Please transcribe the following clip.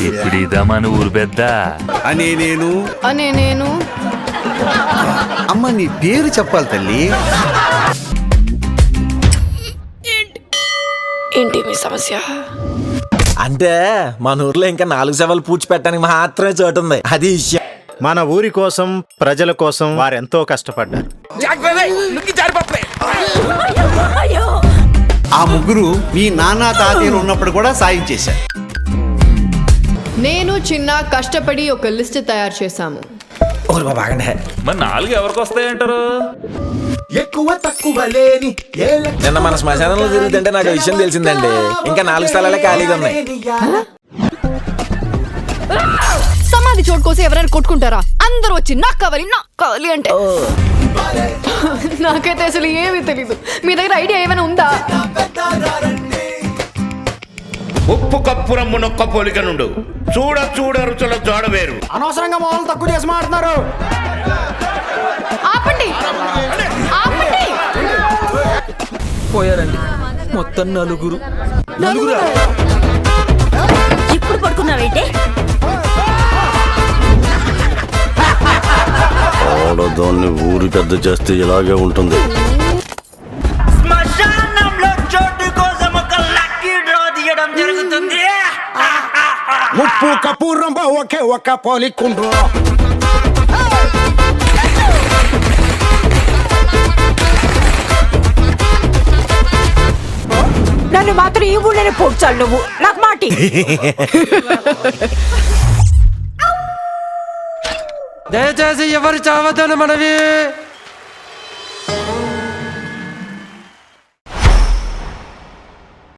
ఇప్పుడిదా మన ఊరు పెద్ద అనే నేను అమ్మ నీ పేరు చెప్పాలి తల్లి. ఏంటి మీ సమస్య? అంటే మన ఊర్లో ఇంకా 4 శవాలు పూడ్చి పెట్టడానికి మాత్రమే చోటు ఉంది. అది విషయం. మన ఊరి కోసం, ప్రజల కోసం వారెంతో కష్టపడ్డారు. ఆ ముగ్గురు మీ నాన్న తాతయ్యలు ఉన్నప్పుడు కూడా సాయం చేశారు. నేను చిన్న కష్టపడి ఒక లిస్ట్ తయారు చేశాము. బాగానే మరి 4 ఎవరికి వస్తాయంటారు? ఎక్కువ తక్కువ లేని నిన్న మన శ్మశానంలో తిరుగుతుంటే నాకు విషయం తెలిసిందండి. ఇంకా 4 స్థలాలే ఖాళీగా ఉన్నాయి. సమాధి చోటు కోసం ఎవరైనా కొట్టుకుంటారా? అందరూ వచ్చి నాకు కావాలి అంటే నాకైతే అసలు ఏమీ తెలీదు. మీ దగ్గర ఐడియా ఏమైనా ఉందా? ఉప్పు కప్పు రమ్ము నొక్క పోలిక నుండు చూడ చూడ రుచుల జోడ వేరు. అనవసరంగా మొదలు తక్కువ చేసి మాట్లాడుతున్నారు. ఆపండి ఆపండి. పోయారండి మొత్తం నలుగురు. ఇప్పుడు పడుకున్నావేంటే? ఆడదాన్ని ఊరి పెద్ద చేస్తే ఇలాగే ఉంటుంది. శ్మశానంలో చోటు కోసం ఒక లక్కీ డ్రా తీయడం జరుగుతుంది. ఉప్పు కప్పు రంబ ఒకే ఒక్క పోలికుండ్రు. నన్ను మాత్రం ఈ ఊళ్ళోనే పోడ్చాలి నువ్వు. నాకు మాటి. దయచేసి ఎవరు చావద్దని మనవి.